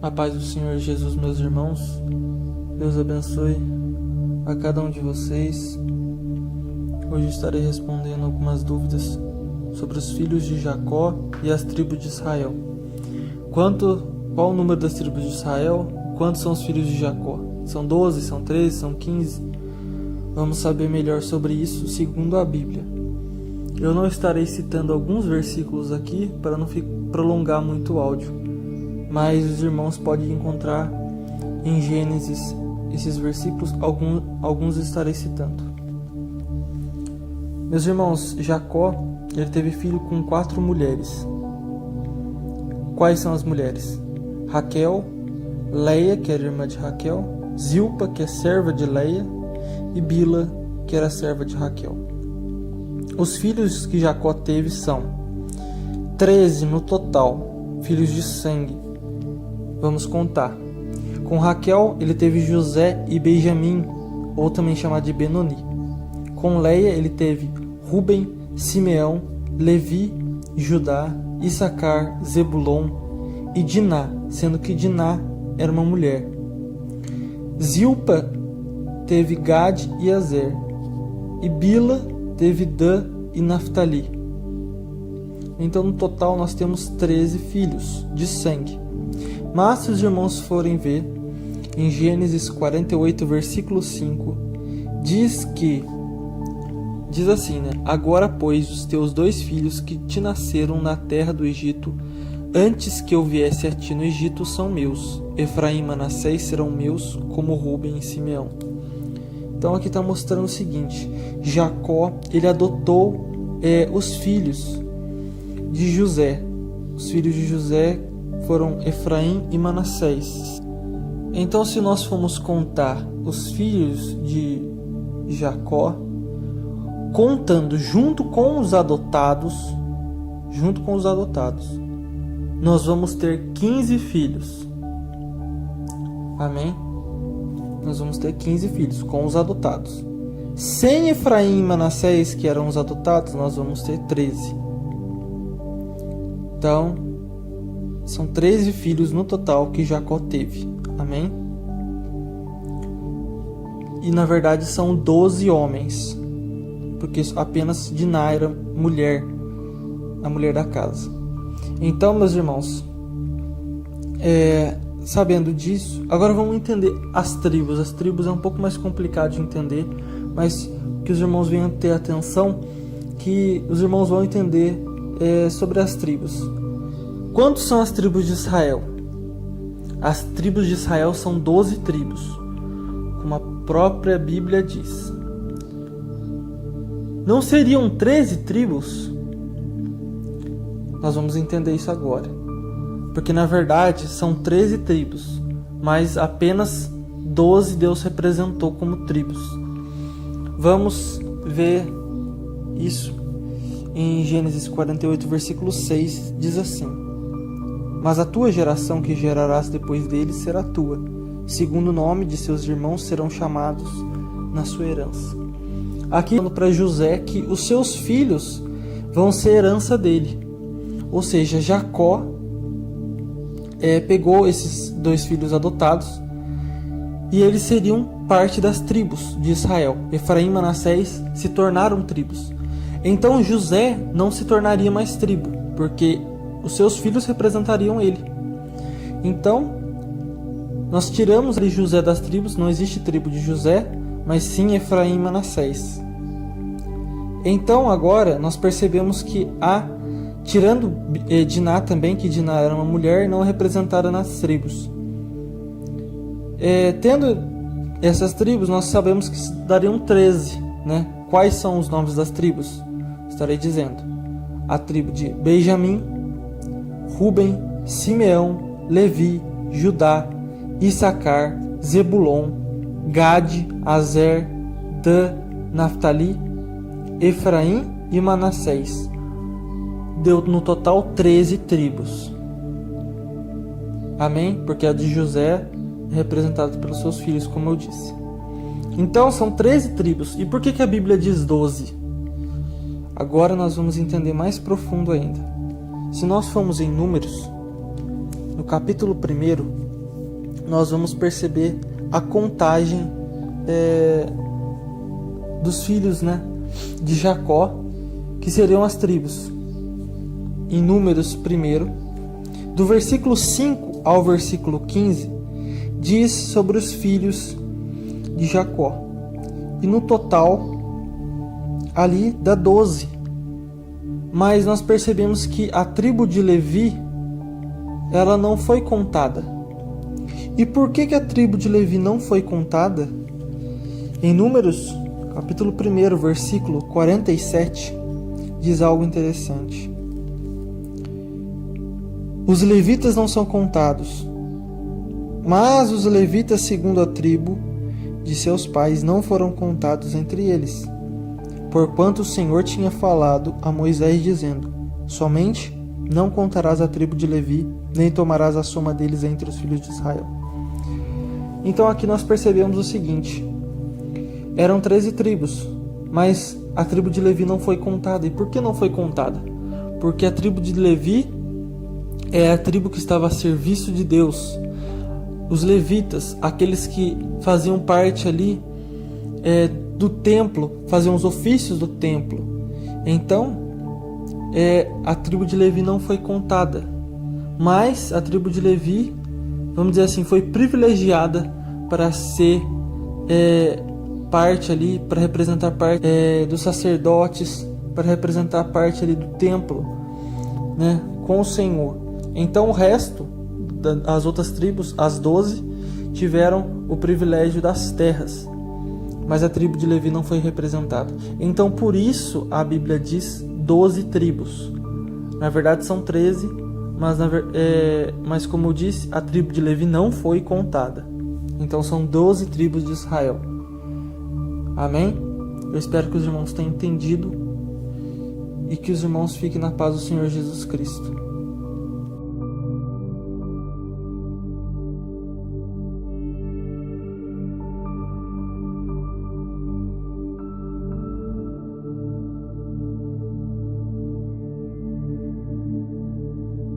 A paz do Senhor Jesus, meus irmãos. Deus abençoe a cada um de vocês. Hoje estarei respondendo algumas dúvidas sobre os filhos de Jacó e as tribos de Israel. Qual o número das tribos de Israel? Quantos são os filhos de Jacó? São 12, são 13, são 15? Vamos saber melhor sobre isso segundo a Bíblia. Eu não estarei citando alguns versículos aqui para não prolongar muito o áudio, mas os irmãos podem encontrar em Gênesis esses versículos, alguns estarei citando. Meus irmãos, Jacó, ele teve filho com 4 mulheres. Quais são as mulheres? Raquel, Leia, que era irmã de Raquel, Zilpa, que é serva de Leia, e Bila, que era serva de Raquel. Os filhos que Jacó teve são 13 no total, filhos de sangue. Vamos contar. Com Raquel, ele teve José e Benjamim, ou também chamado de Benoni. Com Leia, ele teve Ruben, Simeão, Levi, Judá, Issacar, Zebulon e Diná, sendo que Diná era uma mulher. Zilpa teve Gade e Azer, e Bila teve Dan e Naftali. Então, no total, nós temos 13 filhos de sangue. Mas, se os irmãos forem ver, em Gênesis 48, versículo 5, diz assim, né? Agora, pois, os teus 2 filhos que te nasceram na terra do Egito, antes que eu viesse a ti no Egito, são meus. Efraim e Manassés serão meus, como Ruben e Simeão. Então, aqui está mostrando o seguinte: Jacó, ele adotou os filhos de José. Os filhos de José foram Efraim e Manassés. Então, se nós formos contar os filhos de Jacó, contando junto com os adotados, nós vamos ter 15 filhos. Amém? Nós vamos ter 15 filhos com os adotados. Sem Efraim e Manassés, que eram os adotados, nós vamos ter 13. Então, são 13 filhos no total que Jacó teve. Amém? E na verdade são 12 homens, porque apenas Diná era mulher, a mulher da casa. Então, meus irmãos, sabendo disso, agora vamos entender as tribos. As tribos é um pouco mais complicado de entender, mas que os irmãos venham ter atenção, que os irmãos vão entender sobre as tribos. Quantos são as tribos de Israel? As tribos de Israel são 12 tribos, como a própria Bíblia diz. Não seriam 13 tribos? Nós vamos entender isso agora. Porque na verdade são 13 tribos, mas apenas 12 Deus representou como tribos. Vamos ver isso em Gênesis 48, versículo 6, diz assim: Mas a tua geração que gerarás depois deles será tua, segundo o nome de seus irmãos serão chamados na sua herança. Aqui falando para José que os seus filhos vão ser herança dele. Ou seja, Jacó pegou esses 2 filhos adotados e eles seriam parte das tribos de Israel. Efraim e Manassés se tornaram tribos. Então José não se tornaria mais tribo, porque os seus filhos representariam ele. Então, nós tiramos de José das tribos, não existe tribo de José, mas sim Efraim e Manassés. Então, agora, nós percebemos que tirando Diná também, que Diná era uma mulher não representada nas tribos. Tendo essas tribos, nós sabemos que dariam 13, né? Quais são os nomes das tribos? Estarei dizendo: a tribo de Benjamim, Ruben, Simeão, Levi, Judá, Issacar, Zebulon, Gade, Azer, Dan, Naftali, Efraim e Manassés. Deu no total 13 tribos. Amém? Porque a de José é representada pelos seus filhos, como eu disse. Então são 13 tribos. E por que a Bíblia diz 12? Agora nós vamos entender mais profundo ainda. Se nós formos em Números, no capítulo 1, nós vamos perceber a contagem dos filhos, né, de Jacó, que seriam as tribos. Em Números 1, do versículo 5 ao versículo 15, diz sobre os filhos de Jacó. E no total, ali dá 12. Mas nós percebemos que a tribo de Levi, ela não foi contada. E por que a tribo de Levi não foi contada? Em Números, capítulo 1, versículo 47, diz algo interessante. Os levitas não são contados, mas os levitas segundo a tribo de seus pais não foram contados entre eles, porquanto o Senhor tinha falado a Moisés dizendo: somente não contarás a tribo de Levi, nem tomarás a soma deles entre os filhos de Israel. Então aqui nós percebemos o seguinte: eram 13 tribos, mas a tribo de Levi não foi contada. E por que não foi contada? Porque a tribo de Levi é a tribo que estava a serviço de Deus. Os levitas, aqueles que faziam parte ali do templo, faziam os ofícios do templo. Então, a tribo de Levi não foi contada. Mas a tribo de Levi, vamos dizer assim, foi privilegiada para ser parte ali, para representar parte dos sacerdotes, para representar parte ali do templo, né, com o Senhor. Então o resto, as outras tribos, as 12, tiveram o privilégio das terras, mas a tribo de Levi não foi representada. Então por isso a Bíblia diz 12 tribos. Na verdade são 13, mas como eu disse, a tribo de Levi não foi contada. Então são 12 tribos de Israel. Amém? Eu espero que os irmãos tenham entendido e que os irmãos fiquem na paz do Senhor Jesus Cristo.